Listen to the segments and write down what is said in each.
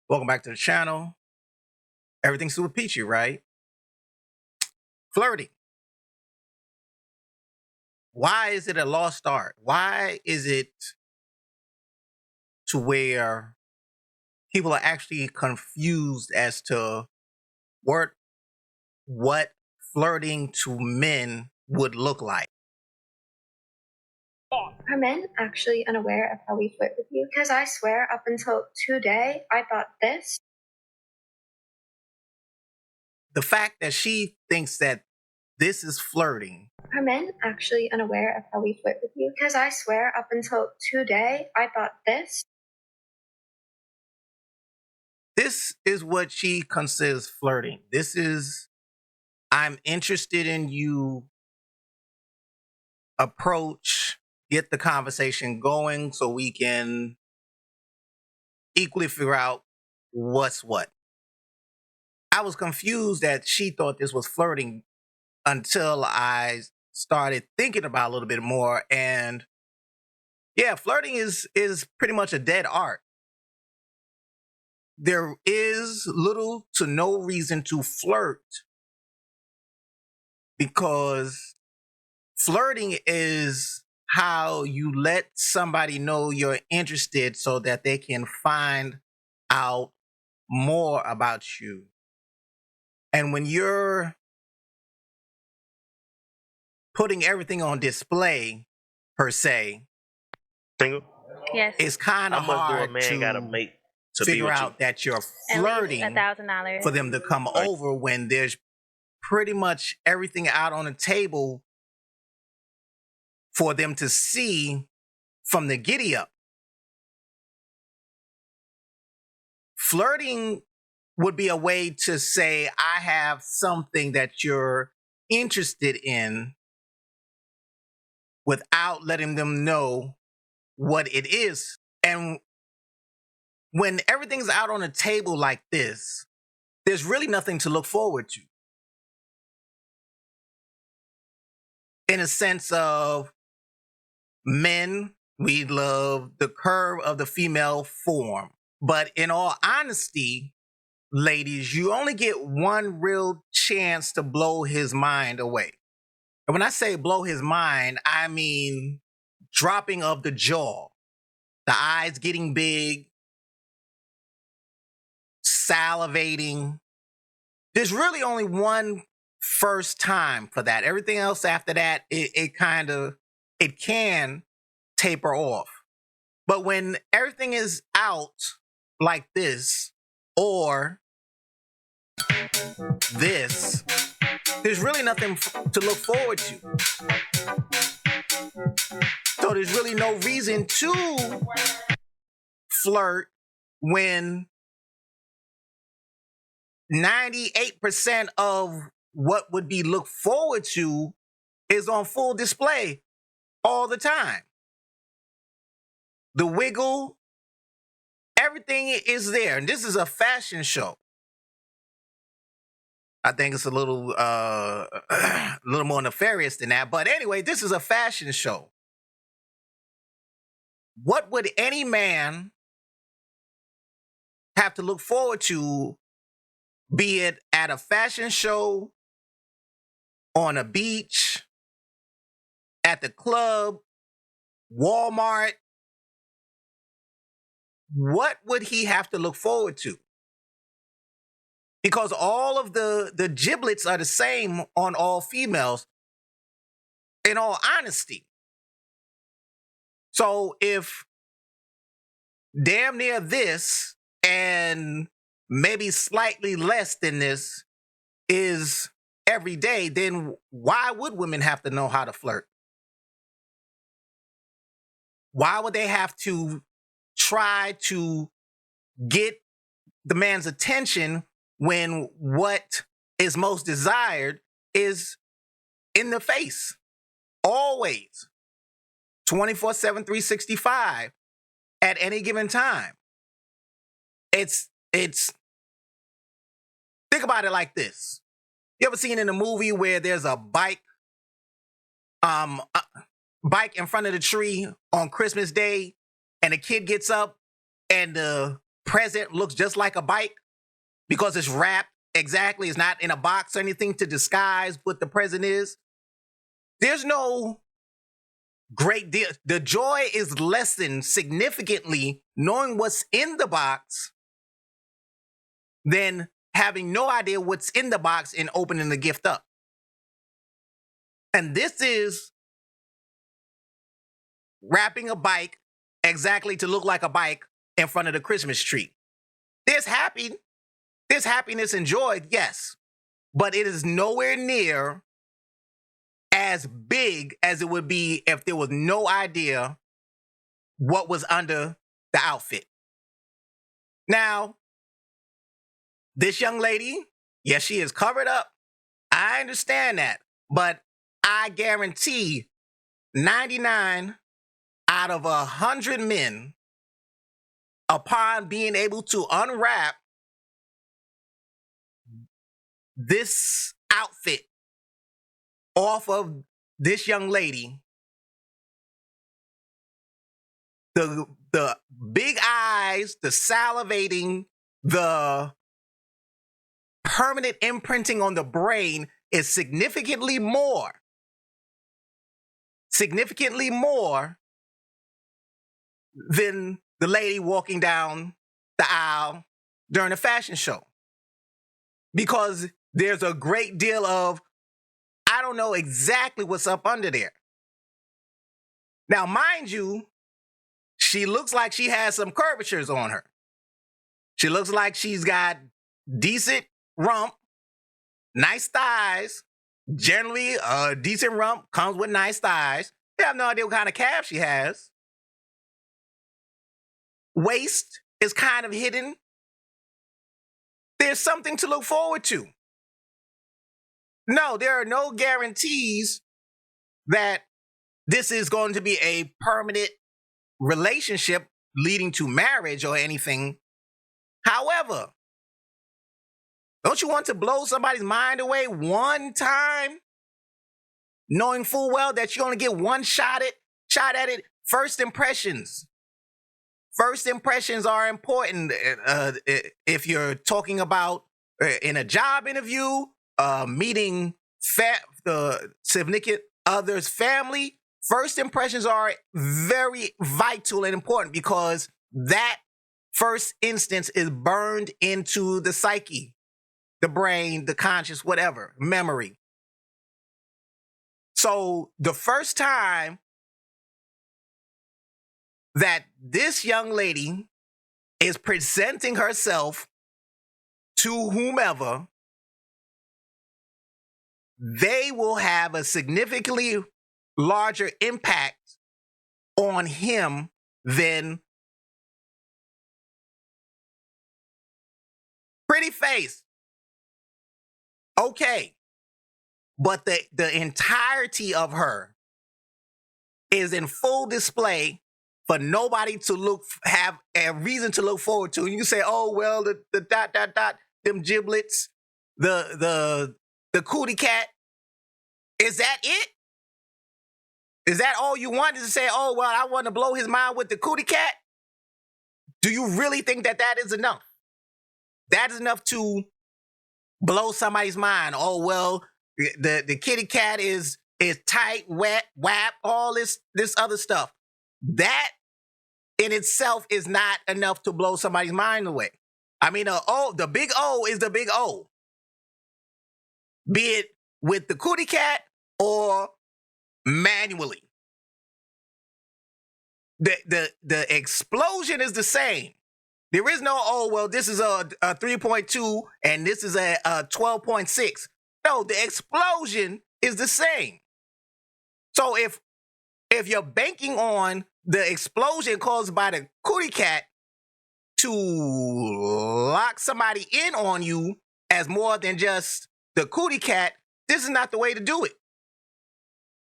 Welcome back to the channel. Everything's super peachy, right? Flirting. Why is it a lost art? Why is it to where people are actually confused as to what flirting to men would look like? Are men actually unaware of how we flirt with you? Because I swear, up until today, I thought this. The fact that she thinks that this is flirting. Are men actually unaware of how we flirt with you? Because I swear, up until today, I thought this. This is what she considers flirting. This is, I'm interested in you, approach, get the conversation going so we can equally figure out what's what. I was confused that she thought this was flirting until I started thinking about it a little bit more. And yeah, flirting is pretty much a dead art. There is little to no reason to flirt because flirting is how you let somebody know you're interested so that they can find out more about you. And when you're putting everything on display, per se, Single? Yes. it's kind How of much do a hard man gotta to make to be figure with out you? that you're At least flirting $1,000 for them to come Right. over when there's pretty much everything out on the table for them to see from the giddy up. Flirting would be a way to say, I have something that you're interested in without letting them know what it is. And when everything's out on the table like this, there's really nothing to look forward to. In a sense of men, we love the curve of the female form. But in all honesty, ladies, you only get one real chance to blow his mind away. And when I say blow his mind, I mean dropping of the jaw, the eyes getting big, salivating. There's really only one first time for that. Everything else after that, it can taper off. But when everything is out like this or this, there's really nothing to look forward to. So there's really no reason to flirt when 98% of what would be looked forward to is on full display all the time. The wiggle, everything is there. And this is a fashion show. I think it's a little more nefarious than that. But anyway, this is a fashion show. What would any man have to look forward to, be it at a fashion show, on a beach, at the club, Walmart? What would he have to look forward to? Because all of the giblets are the same on all females, in all honesty. So if damn near this and maybe slightly less than this is every day, then why would women have to know how to flirt? Why would they have to try to get the man's attention when what is most desired is in the face? Always. 24/7, 365 at any given time. It's think about it like this. You ever seen in a movie where there's a bike in front of the tree on Christmas Day and the kid gets up and the present looks just like a bike because it's wrapped exactly. It's not in a box or anything to disguise what the present is. There's no great deal. The joy is lessened significantly knowing what's in the box than having no idea what's in the box and opening the gift up. And this is wrapping a bike exactly to look like a bike in front of the Christmas tree. There's happiness and joy, yes, but it is nowhere near as big as it would be if there was no idea what was under the outfit. Now, this young lady, yes, she is covered up. I understand that, but I guarantee 99 out of 100 men, upon being able to unwrap this outfit off of this young lady, the big eyes, the salivating, the permanent imprinting on the brain is significantly more than the lady walking down the aisle during a fashion show. Because there's a great deal of, I don't know exactly what's up under there. Now, mind you, she looks like she has some curvatures on her. She looks like she's got decent rump, nice thighs. Generally, a decent rump comes with nice thighs. You have no idea what kind of calf she has. Waist is kind of hidden. There's something to look forward to. No, there are no guarantees that this is going to be a permanent relationship leading to marriage or anything. However, don't you want to blow somebody's mind away one time, knowing full well that you only get one shot at it? First impressions. First impressions are important if you're talking about in a job interview, meeting the significant other's family. First impressions are very vital and important because that first instance is burned into the psyche, the brain, the conscious, whatever, memory. So the first time that this young lady is presenting herself to whomever, they will have a significantly larger impact on him than pretty face. Okay. But the entirety of her is in full display for nobody to have a reason to look forward to. You say, oh, well, the them giblets, the cootie cat. Is that it? Is that all you want, is to say, oh, well, I want to blow his mind with the cootie cat? Do you really think that is enough? That is enough to blow somebody's mind. Oh, well, the kitty cat is tight, wet, whap, all this other stuff. That in itself is not enough to blow somebody's mind away. I mean, the big O is the big O. Be it with the cootie cat or manually. The explosion is the same. There is no, oh, well, this is a 3.2 and this is a 12.6. No, the explosion is the same. So if you're banking on the explosion caused by the cootie cat to lock somebody in on you as more than just the cootie cat, this is not the way to do it.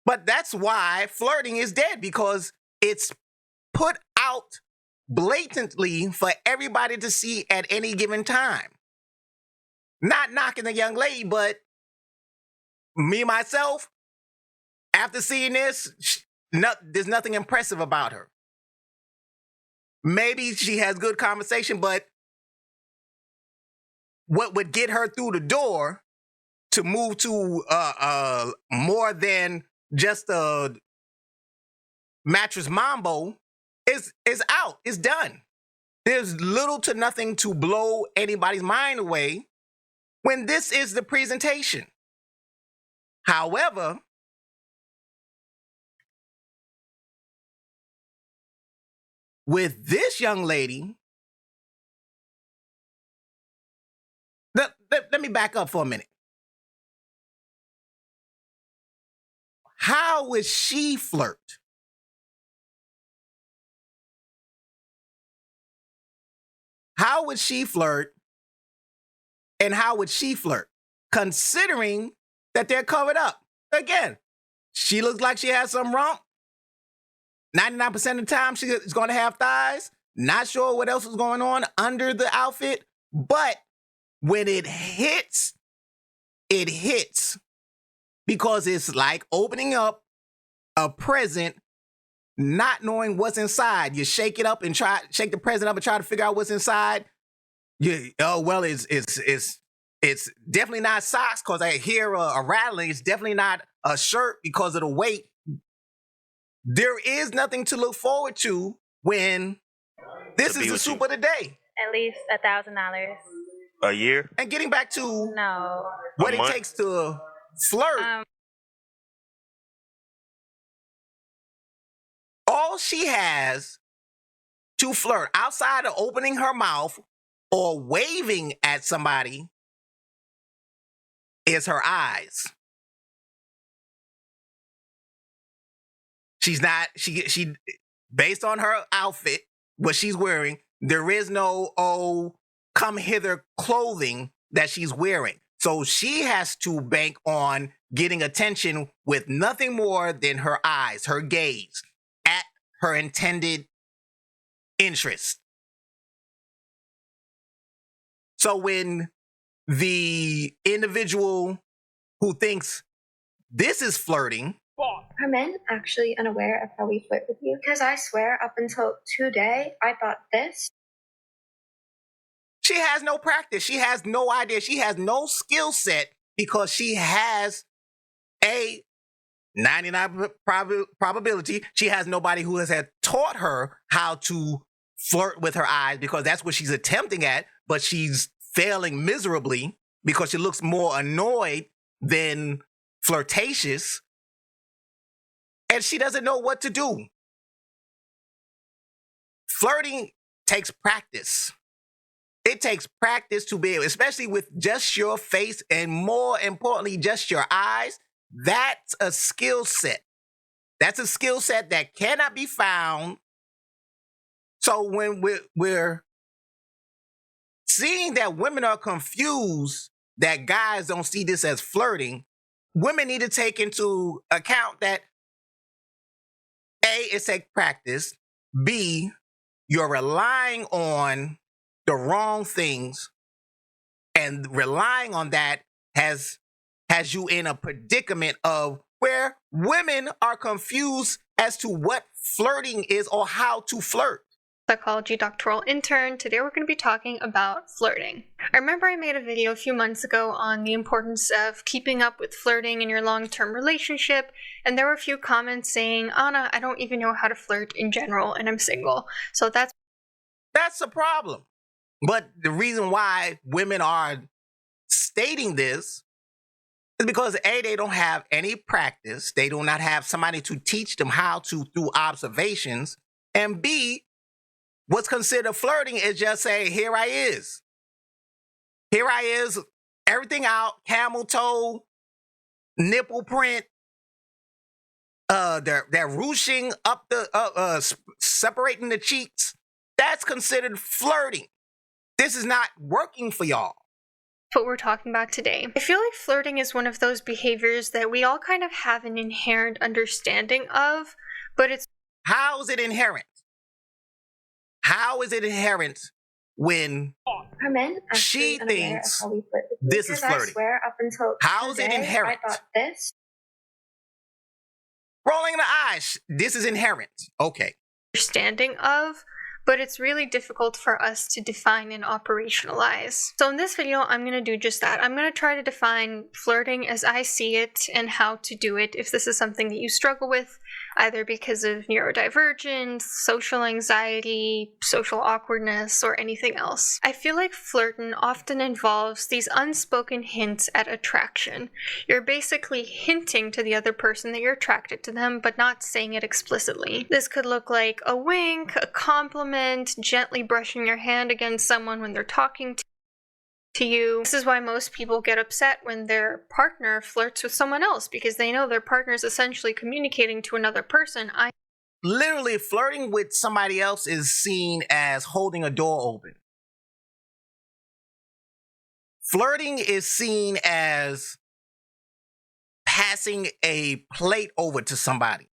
But that's why flirting is dead, because it's put out blatantly for everybody to see at any given time. Not knocking the young lady, but me, myself, after seeing this, there's nothing impressive about her. maybe she has good conversation, but what would get her through the door to move to more than just a mattress mambo is out. It's done. There's little to nothing to blow anybody's mind away when this is the presentation. However, with this young lady, let me back up for a minute. How would she flirt? How would she flirt? And how would she flirt? Considering that they're covered up. Again, she looks like she has some rump. 99% of the time, she's going to have thighs. Not sure what else is going on under the outfit. But when it hits, because it's like opening up a present, not knowing what's inside. You shake it up and shake the present up and try to figure out what's inside. It's definitely not socks because I hear a rattling. It's definitely not a shirt because of the weight. There is nothing to look forward to when this is the soup of the day. At least $1,000 a year. And getting back to what it takes to flirt. All she has to flirt outside of opening her mouth or waving at somebody is her eyes. She's not, she based on her outfit, what she's wearing, there is no, come hither clothing that she's wearing. So she has to bank on getting attention with nothing more than her eyes, her gaze at her intended interest. So when the individual who thinks this is flirting, are men actually unaware of how we flirt with you? Because I swear, up until today, I thought this. She has no practice. She has no idea. She has no skill set because she has a 99 probability. She has nobody who has had taught her how to flirt with her eyes because that's what she's attempting at, but she's failing miserably because she looks more annoyed than flirtatious. And she doesn't know what to do. Flirting takes practice. It takes practice to be able, especially with just your face and more importantly, just your eyes. That's a skill set. That's a skill set that cannot be found. So when we're seeing that women are confused that guys don't see this as flirting, women need to take into account that A, it takes practice. B, you're relying on the wrong things, and relying on that has you in a predicament of where women are confused as to what flirting is or how to flirt. Psychology doctoral intern. Today we're going to be talking about flirting. I remember I made a video a few months ago on the importance of keeping up with flirting in your long-term relationship, and there were a few comments saying, Anna, I don't even know how to flirt in general, and I'm single. So that's a problem. But the reason why women are stating this is because A, they don't have any practice. They do not have somebody to teach them how to through observations. And B, what's considered flirting is just say, here I is. Here I is, everything out, camel toe, nipple print. They're ruching up the, separating the cheeks. That's considered flirting. This is not working for y'all. what we're talking about today. I feel like flirting is one of those behaviors that we all kind of have an inherent understanding of, but it's... How is it inherent? How is it inherent when she thinks this is flirting? I swear, up until how is it inherent? I thought this. Rolling the eyes. This is inherent. Okay. Understanding of, but it's really difficult for us to define and operationalize. So in this video, I'm going to do just that. I'm going to try to define flirting as I see it and how to do it if this is something that you struggle with, either because of neurodivergence, social anxiety, social awkwardness, or anything else. I feel like flirting often involves these unspoken hints at attraction. You're basically hinting to the other person that you're attracted to them, but not saying it explicitly. This could look like a wink, a compliment, gently brushing your hand against someone when they're talking to you. This is why most people get upset when their partner flirts with someone else, because they know their partner is essentially communicating to another person. Literally, flirting with somebody else is seen as holding a door open. Flirting is seen as passing a plate over to somebody.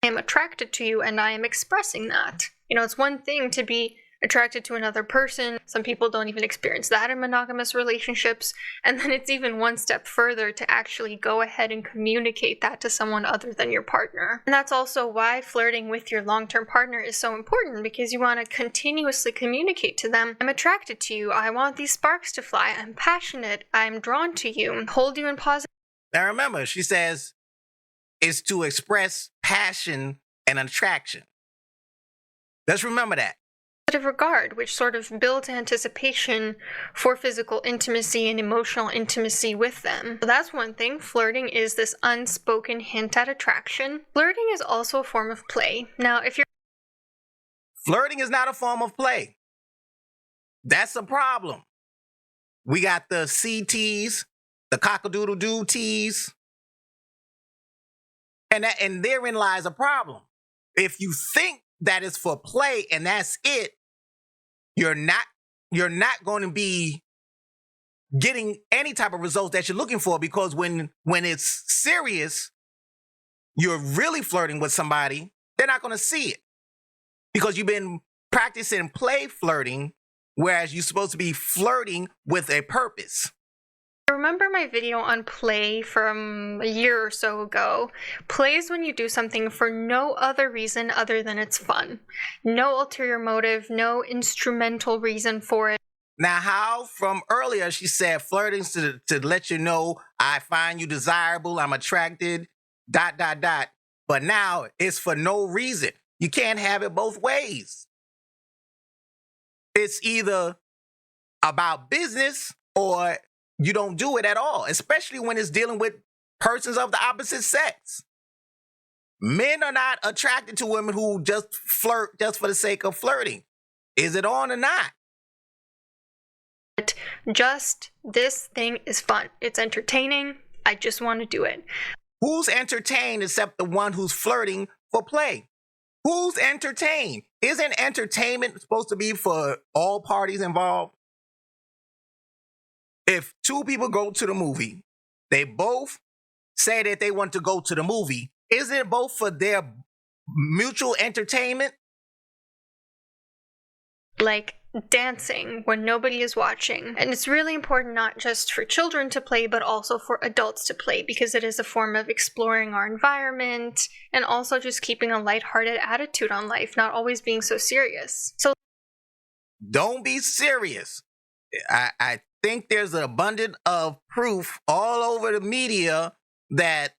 I am attracted to you and I am expressing that. It's one thing to be attracted to another person. Some people don't even experience that in monogamous relationships. And then it's even one step further to actually go ahead and communicate that to someone other than your partner. And that's also why flirting with your long-term partner is so important, because you want to continuously communicate to them, I'm attracted to you, I want these sparks to fly, I'm passionate, I'm drawn to you, hold you in positive. Now remember, she says it's to express passion and attraction. Let's remember that. Regard, which sort of builds anticipation for physical intimacy and emotional intimacy with them. So that's one thing. Flirting is this unspoken hint at attraction. Flirting is also a form of play. Now, Flirting is not a form of play. That's a problem. We got the CTs, the cock-a-doodle-doo teas, and therein lies a problem. If you think that is for play and that's it, you're not going to be getting any type of results that you're looking for, because when it's serious, you're really flirting with somebody, they're not going to see it, because you've been practicing play flirting, whereas you're supposed to be flirting with a purpose. Remember my video on play from a year or so ago? Play is when you do something for no other reason other than it's fun. No ulterior motive, no instrumental reason for it. Now, how from earlier she said flirting to let you know I find you desirable, I'm attracted, ... But now it's for no reason. You can't have it both ways. It's either about business or you don't do it at all, especially when it's dealing with persons of the opposite sex. Men are not attracted to women who just flirt just for the sake of flirting. Is it on or not? Just this thing is fun. It's entertaining. I just want to do it. Who's entertained except the one who's flirting for play? Who's entertained? Isn't entertainment supposed to be for all parties involved? If two people go to the movie, they both say that they want to go to the movie, isn't it both for their mutual entertainment? Like dancing when nobody is watching. And it's really important not just for children to play, but also for adults to play, because it is a form of exploring our environment and also just keeping a lighthearted attitude on life, not always being so serious. So don't be serious. I think there's an abundance of proof all over the media that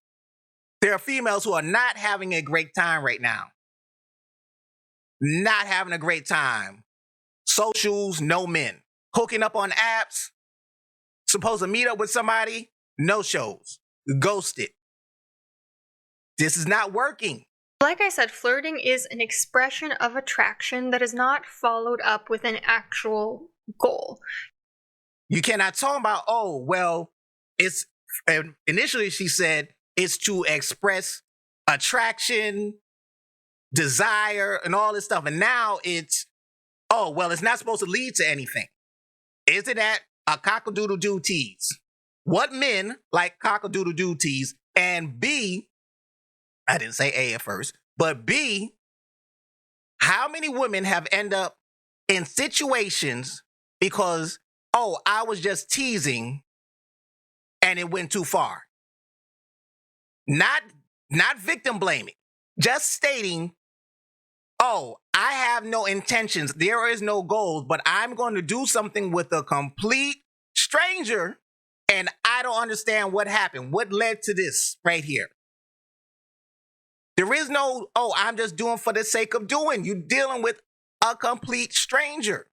there are females who are not having a great time right now. Not having a great time. Socials, no men. Hooking up on apps, supposed to meet up with somebody, no shows. Ghosted. This is not working. like I said, flirting is an expression of attraction that is not followed up with an actual goal. You cannot talk about, oh, well, it's initially she said it's to express attraction, desire, and all this stuff. And now it's, oh, well, it's not supposed to lead to anything. Isn't that a cock-a-doodle-doo tease? What men like cock-a-doodle-doo tease? And B, I didn't say A at first, but B, how many women have end up in situations because, oh, I was just teasing and it went too far? Not victim blaming, just stating, oh, I have no intentions. There is no goals, but I'm going to do something with a complete stranger, and I don't understand what happened. What led to this right here? There is no, oh, I'm just doing for the sake of doing. You're dealing with a complete stranger.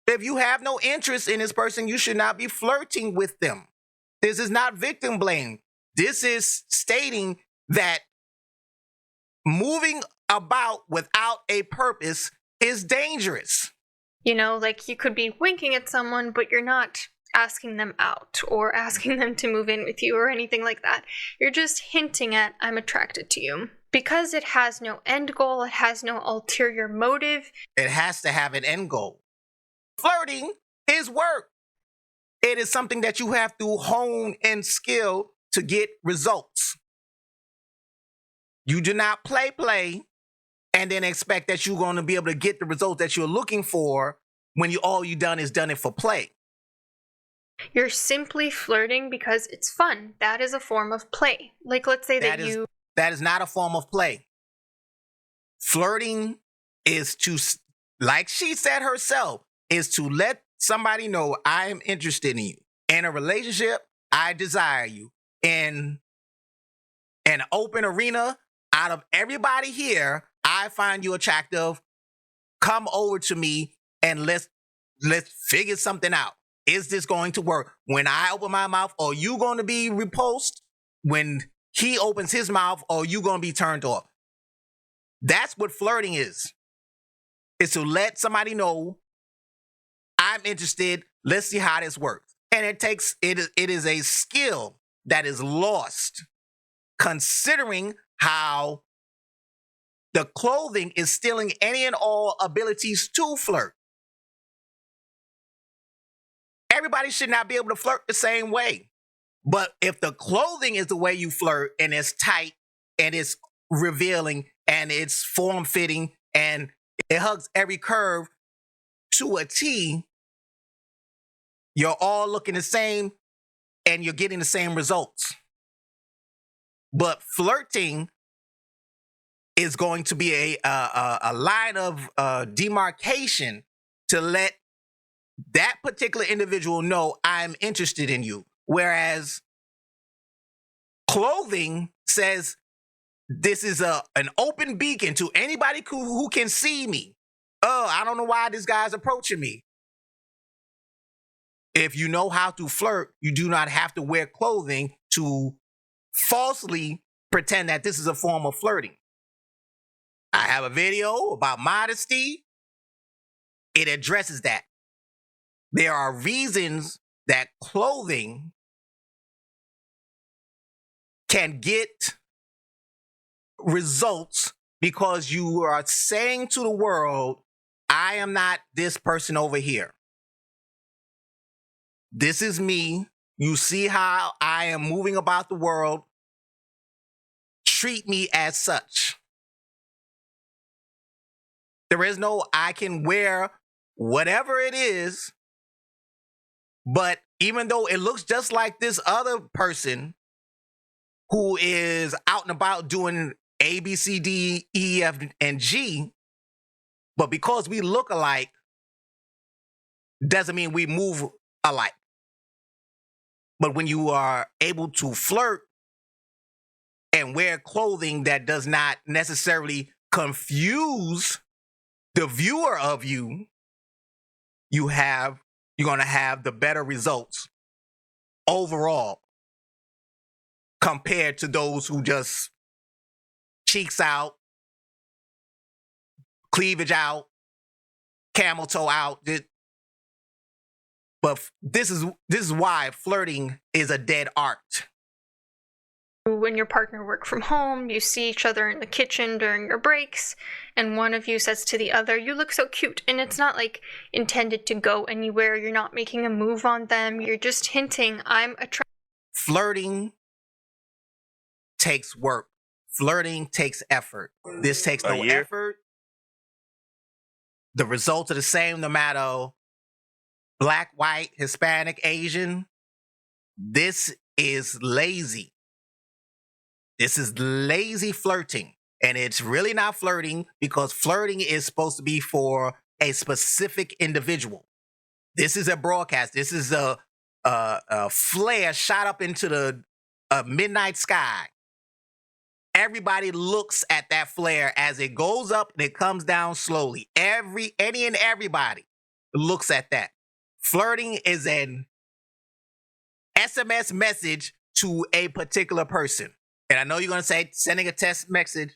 If you have no interest in this person, you should not be flirting with them. This is not victim blame. This is stating that moving about without a purpose is dangerous. You know, like you could be winking at someone, but you're not asking them out or asking them to move in with you or anything like that. You're just hinting at, I'm attracted to you. Because it has no end goal, it has no ulterior motive. It has to have an end goal. Flirting is work. It is something that you have to hone and skill to get results. You do not play and then expect that you're going to be able to get the result that you're looking for when all you done is done it for play. You're simply flirting because it's fun. That is a form of play. Like, let's say that is not a form of play. Flirting is to, like she said herself, is to let somebody know I am interested in you. In a relationship, I desire you. In an open arena, out of everybody here, I find you attractive. Come over to me and let's figure something out. Is this going to work? When I open my mouth, are you going to be repulsed? When he opens his mouth, are you going to be turned off? That's what flirting is. It's to let somebody know I'm interested. Let's see how this works. And it is a skill that is lost, considering how the clothing is stealing any and all abilities to flirt. Everybody should not be able to flirt the same way. But if the clothing is the way you flirt and it's tight and it's revealing and it's form-fitting and it hugs every curve to a T, you're all looking the same and you're getting the same results. But flirting is going to be a line of demarcation to let that particular individual know I'm interested in you. Whereas clothing says this is an open beacon to anybody who can see me. Oh, I don't know why this guy's approaching me. If you know how to flirt, you do not have to wear clothing to falsely pretend that this is a form of flirting. I have a video about modesty. It addresses that. There are reasons that clothing can get results because you are saying to the world, I am not this person over here. This is me. You see how I am moving about the world. Treat me as such. There is no, I can wear whatever it is, but even though it looks just like this other person who is out and about doing A, B, C, D, E, F, and G, but because we look alike, doesn't mean we move alike. But when you are able to flirt and wear clothing that does not necessarily confuse the viewer of you, you're going to have the better results overall compared to those who just cheeks out, cleavage out, camel toe out. But this is why flirting is a dead art. When your partner works from home, you see each other in the kitchen during your breaks, and one of you says to the other, you look so cute. And it's not like intended to go anywhere. You're not making a move on them. You're just hinting, I'm attracted. Flirting takes work. Flirting takes effort. This takes no effort. The results are the same no matter black, white, Hispanic, Asian. This is lazy. This is lazy flirting. And it's really not flirting, because flirting is supposed to be for a specific individual. This is a broadcast. This is a flare shot up into the midnight sky. Everybody looks at that flare as it goes up and it comes down slowly. Any and everybody looks at that. Flirting is an SMS message to a particular person. And I know you're going to say sending a text message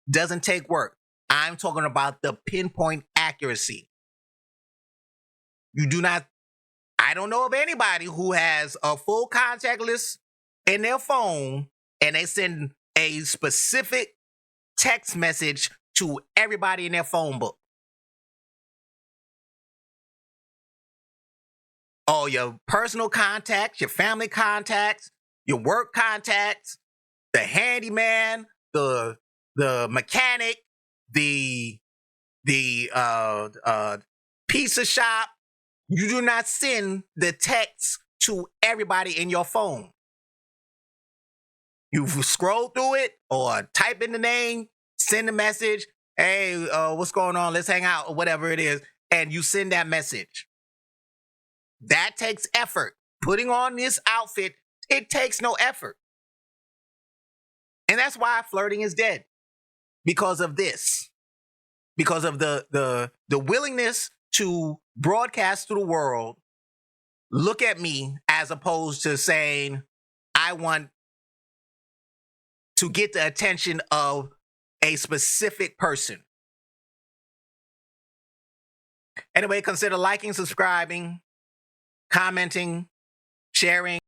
doesn't take work. I'm talking about the pinpoint accuracy. I don't know of anybody who has a full contact list in their phone and they send a specific text message to everybody in their phone book. All your personal contacts, your family contacts, your work contacts, the handyman, the mechanic, the pizza shop. You do not send the text to everybody in your phone. You scroll through it or type in the name, send a message. Hey, what's going on? Let's hang out, or whatever it is. And you send that message. That takes effort. Putting on this outfit, it takes no effort. And that's why flirting is dead. Because of this. Because of the willingness to broadcast to the world, look at me, as opposed to saying, I want to get the attention of a specific person. Anyway, consider liking, subscribing, commenting, sharing.